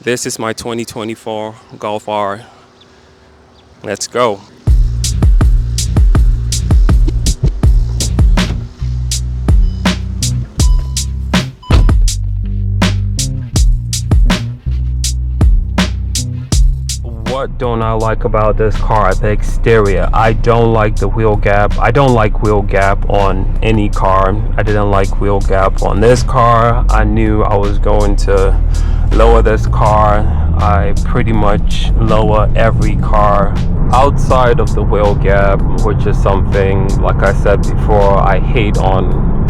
This is my 2024 Golf R. Let's go. What don't I like about this car? The exterior. I don't like the wheel gap. I don't like wheel gap on any car. I didn't like wheel gap on this car. I knew I was going to lower this car. I pretty much lower every car outside of the wheel gap, which is something, like I said before, I hate on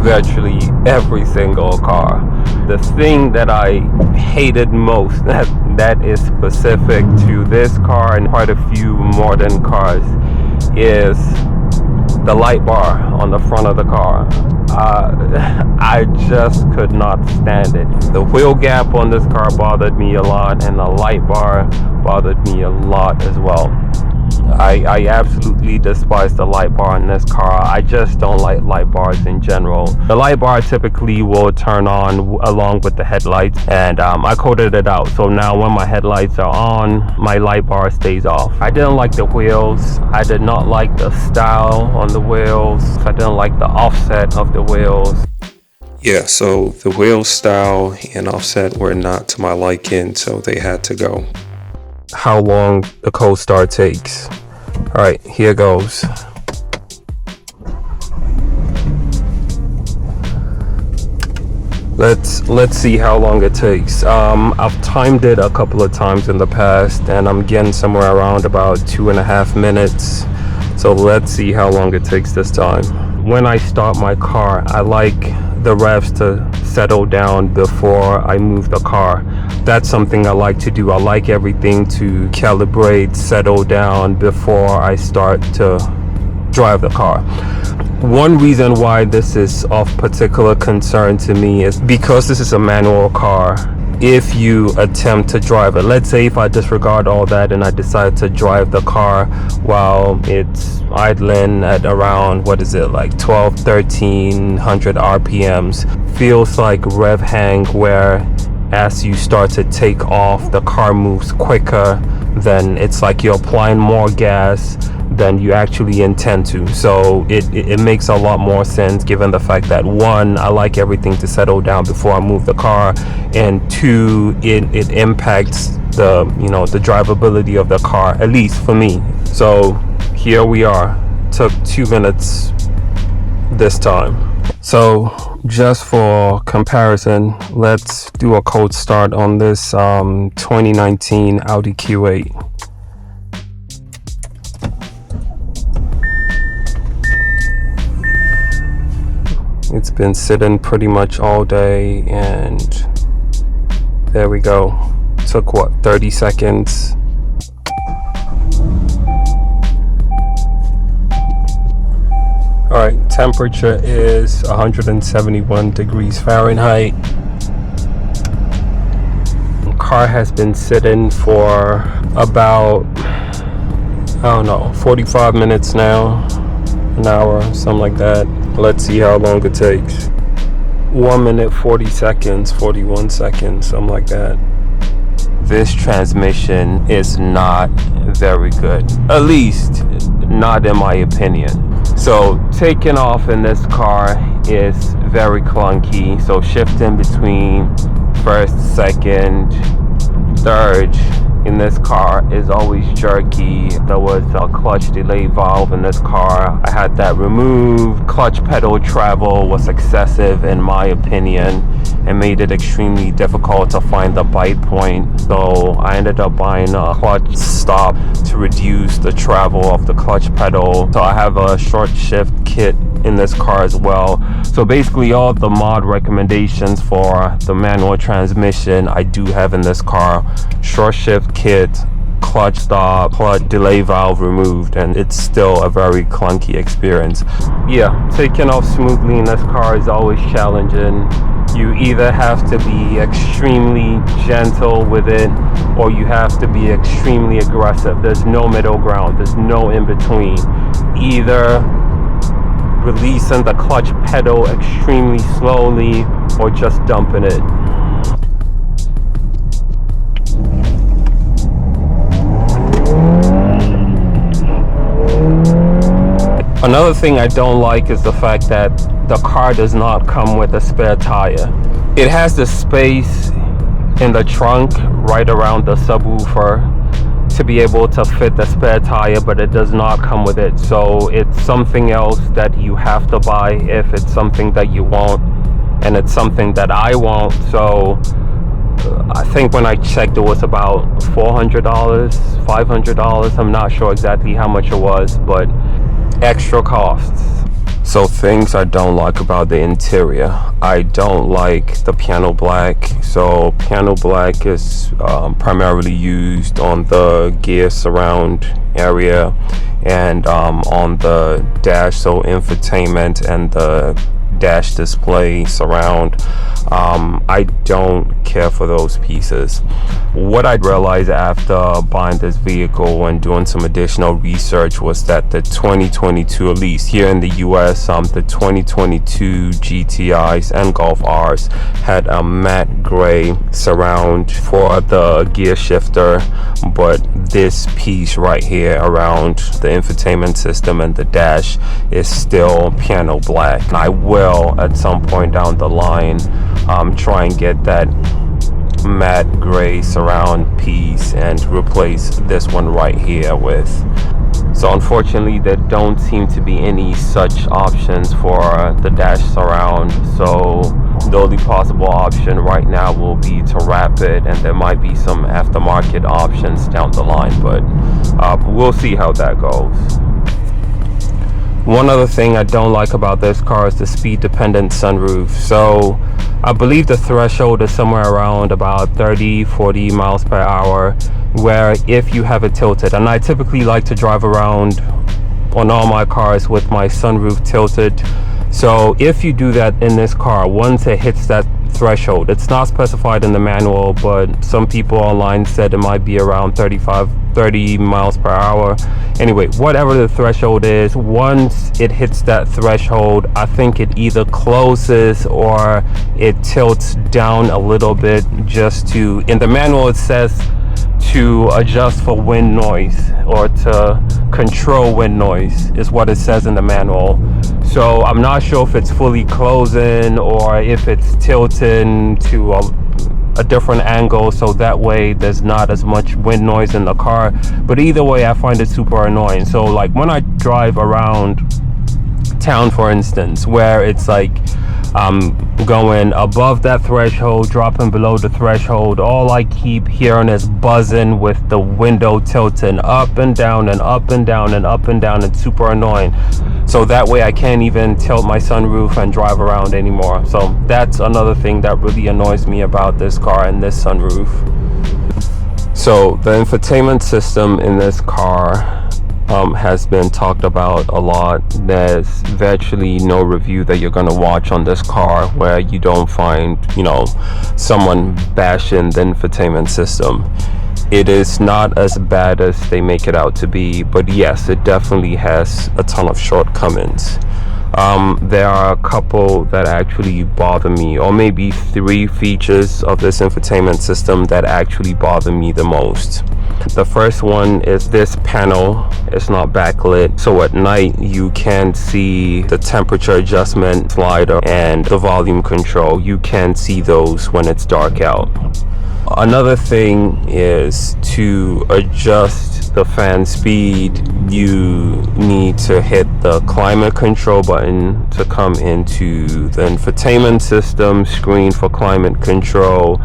virtually every single car. The thing that I hated most that is specific to this car and quite a few modern cars is the light bar on the front of the car. I just could not stand it. The wheel gap on this car bothered me a lot, and the light bar bothered me a lot as well. I absolutely despise the light bar in this car. I just don't like light bars in general. The light bar typically will turn on along with the headlights, and I coded it out. So now when my headlights are on, my light bar stays off. I didn't like the wheels. I did not like the style on the wheels. I didn't like the offset of the wheels. Yeah, so the wheel style and offset were not to my liking, so they had to go. How long the cold start takes. All right, here goes. Let's see how long it takes. I've timed it a couple of times in the past, and I'm getting somewhere around about 2.5 minutes. So let's see how long it takes this time. When I start my car, I like the revs to settle down before I move the car. That's something I like to do. I like everything to calibrate, settle down before I start to drive the car. One reason why this is of particular concern to me is because this is a manual car. If you attempt to drive it, let's say if I disregard all that and I decide to drive the car while it's idling at around, what is it, like 1300 RPMs, feels like rev hang, where as you start to take off, the car moves quicker. Then it's like you're applying more gas than you actually intend to. So it makes a lot more sense, given the fact that, one, I like everything to settle down before I move the car, and two, it impacts the the drivability of the car, at least for me. So here we are. Took 2 minutes this time. So just for comparison, let's do a cold start on this 2019 Audi Q8. It's been sitting pretty much all day, and there we go. Took what, 30 seconds. Alright, temperature is 171 degrees Fahrenheit. The car has been sitting for about, I don't know, 45 minutes now, an hour, something like that. Let's see how long it takes. 1 minute, 40 seconds, 41 seconds, something like that. This transmission is not very good, at least not in my opinion. So taking off in this car is very clunky. So shifting between first, second, third in this car is always jerky. There was a clutch delay valve in this car. I had that removed. Clutch pedal travel was excessive in my opinion, and made it extremely difficult to find the bite point. So I ended up buying a clutch stop to reduce the travel of the clutch pedal. So I have a short shift kit in this car as well. So basically all the mod recommendations for the manual transmission I do have in this car. Short shift kit, clutch stop, clutch delay valve removed, and it's still a very clunky experience. Yeah, taking off smoothly in this car is always challenging. You either have to be extremely gentle with it, or you have to be extremely aggressive. There's no middle ground. There's no in between. Either releasing the clutch pedal extremely slowly or just dumping it. Another thing I don't like is the fact that the car does not come with a spare tire. It has the space in the trunk right around the subwoofer to be able to fit the spare tire, but it does not come with it. So it's something else that you have to buy if it's something that you want, and it's something that I want. So I think when I checked, it was about $400, $500. I'm not sure exactly how much it was, but extra costs. So things I don't like about the interior. I don't like the piano black. So piano black is primarily used on the gear surround area and on the dash, so infotainment and the dash display surround. I don't care for those pieces. What I realized after buying this vehicle and doing some additional research was that the 2022, at least here in the US, the 2022 GTIs and Golf Rs had a matte gray surround for the gear shifter, but this piece right here around the infotainment system and the dash is still piano black. I will at some point down the line try and get that matte gray surround piece and replace this one right here with. So unfortunately there don't seem to be any such options for the dash surround, so the only possible option right now will be to wrap it, and there might be some aftermarket options down the line, but we'll see how that goes. One other thing I don't like about this car is the speed dependent sunroof. So I believe the threshold is somewhere around about 30-40 miles per hour, where if you have it tilted, and I typically like to drive around on all my cars with my sunroof tilted. So if you do that in this car, once it hits that threshold, it's not specified in the manual, but some people online said it might be around 30 miles per hour. Anyway, whatever the threshold is, once it hits that threshold, I think it either closes or it tilts down a little bit, just to, in the manual it says to adjust for wind noise or to control wind noise is what it says in the manual. So I'm not sure if it's fully closing or if it's tilting to a different angle, so that way there's not as much wind noise in the car. But either way, I find it super annoying. So like when I drive around town, for instance, where it's like going above that threshold, dropping below the threshold, all I keep hearing is buzzing with the window tilting up and down and up and down and up and down. It's super annoying. So that way I can't even tilt my sunroof and drive around anymore. So that's another thing that really annoys me about this car and this sunroof. So the infotainment system in this car has been talked about a lot. There's virtually no review that you're going to watch on this car where you don't find, someone bashing the infotainment system. It is not as bad as they make it out to be, but yes, it definitely has a ton of shortcomings. There are a couple that actually bother me, or maybe 3 features of this infotainment system that actually bother me the most. The first one is this panel. It's not backlit, so at night you can see the temperature adjustment slider and the volume control. You can see those when it's dark out. Another thing is to adjust the fan speed, you need to hit the climate control button to come into the infotainment system screen for climate control,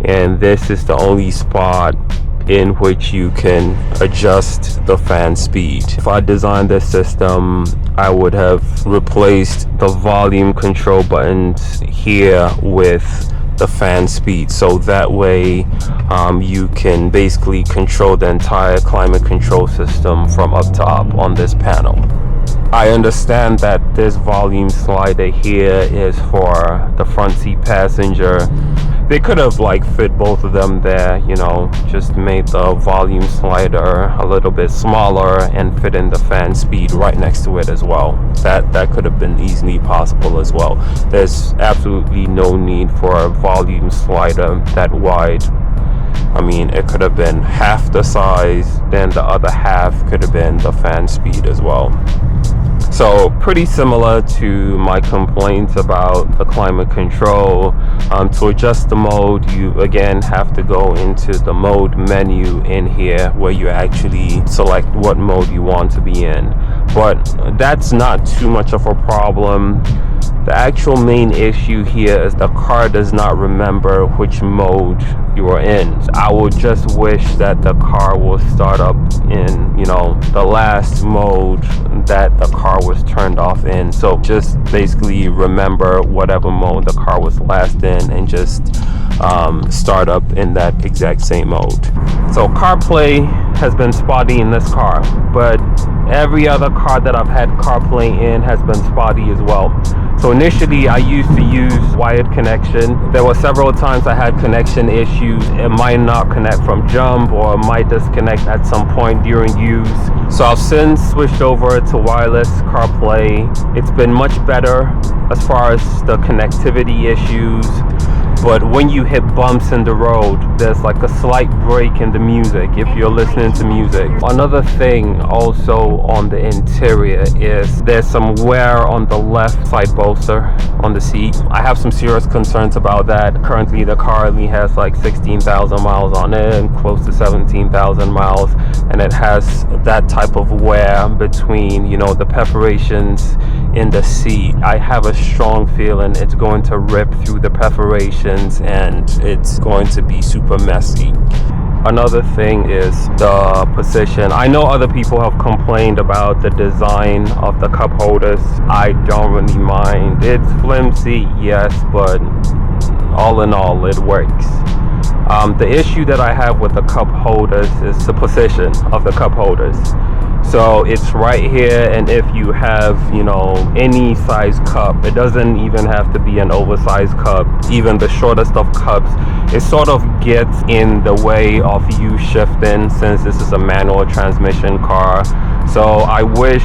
and this is the only spot in which you can adjust the fan speed. If I designed this system, I would have replaced the volume control buttons here with the fan speed, so that way you can basically control the entire climate control system from up top on this panel. I understand that this volume slider here is for the front seat passenger. They could have fit both of them there, just made the volume slider a little bit smaller and fit in the fan speed right next to it as well. That could have been easily possible as well. There's absolutely no need for a volume slider that wide. I mean, it could have been half the size, then the other half could have been the fan speed as well. So pretty similar to my complaints about the climate control. To adjust the mode, you again have to go into the mode menu in here where you actually select what mode you want to be in. But that's not too much of a problem. The actual main issue here is the car does not remember which mode you are in. I would just wish that the car will start up in, the last mode that the car was turned off in. So just basically remember whatever mode the car was last in and just start up in that exact same mode. So CarPlay has been spotty in this car, but every other car that I've had CarPlay in has been spotty as well. So initially I used to use wired connection. There were several times I had connection issues. It might not connect from jump, or it might disconnect at some point during use. So I've since switched over to wireless CarPlay. It's been much better as far as the connectivity issues. But when you hit bumps in the road, there's like a slight break in the music if you're listening to music. Another thing also on the interior is there's some wear on the left side bolster on the seat. I have some serious concerns about that. Currently the car only has like 16,000 miles on it and close to 17,000 miles, and it has that type of wear between, the perforations in the seat. I have a strong feeling it's going to rip through the perforations and it's going to be super messy. Another thing is the position. I know other people have complained about the design of the cup holders. I don't really mind. It's flimsy, yes, but all in all, it works. The issue that I have with the cup holders is the position of the cup holders. So it's right here, and if you have, any size cup, it doesn't even have to be an oversized cup, even the shortest of cups, it sort of gets in the way of you shifting since this is a manual transmission car. So I wish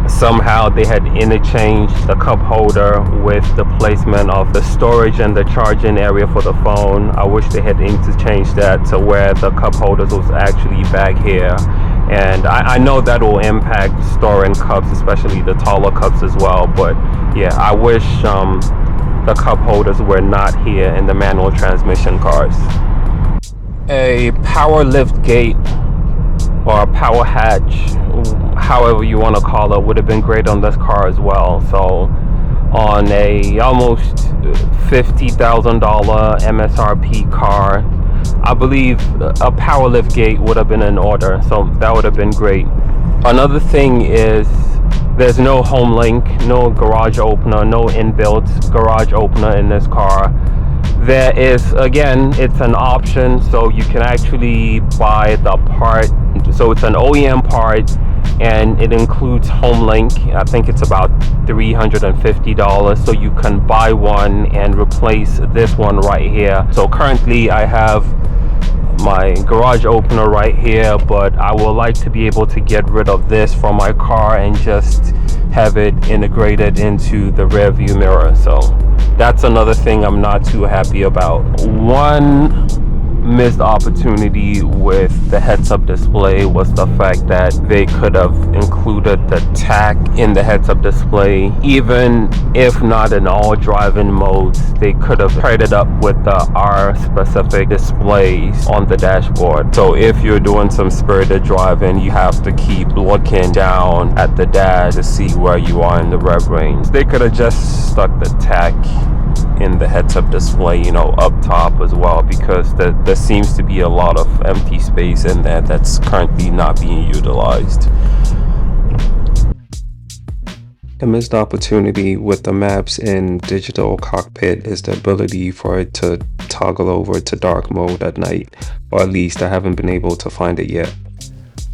somehow they had interchanged the cup holder with the placement of the storage and the charging area for the phone. I wish they had interchanged that to where the cup holders was actually back here. And I know that will impact storing cups, especially the taller cups as well. But yeah, I wish the cup holders were not here in the manual transmission cars. A power lift gate or a power hatch, however you want to call it, would have been great on this car as well. So on a almost $50,000 MSRP car, I believe a power lift gate would have been in order, so that would have been great. Another thing is there's no home link, no garage opener, no inbuilt garage opener in this car. There is, again, it's an option, so you can actually buy the part. So it's an OEM part and it includes home link. I think it's about $350, so you can buy one and replace this one right here. So currently I have my garage opener right here, but I would like to be able to get rid of this from my car and just have it integrated into the rear view mirror. So that's another thing I'm not too happy about. One missed opportunity with the heads-up display was the fact that they could have included the tach in the heads-up display. Even if not in all driving modes, they could have paired it up with the R-specific displays on the dashboard. So if you're doing some spirited driving, you have to keep looking down at the dash to see where you are in the rev range. They could have just stuck the tach in the heads-up display, up top as well, because there seems to be a lot of empty space in there that's currently not being utilized. The missed opportunity with the maps in digital cockpit is the ability for it to toggle over to dark mode at night, or at least I haven't been able to find it yet.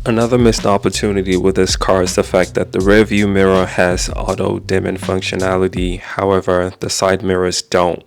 Another missed opportunity with this car is the fact that the rear view mirror has auto dimming functionality, however the side mirrors don't.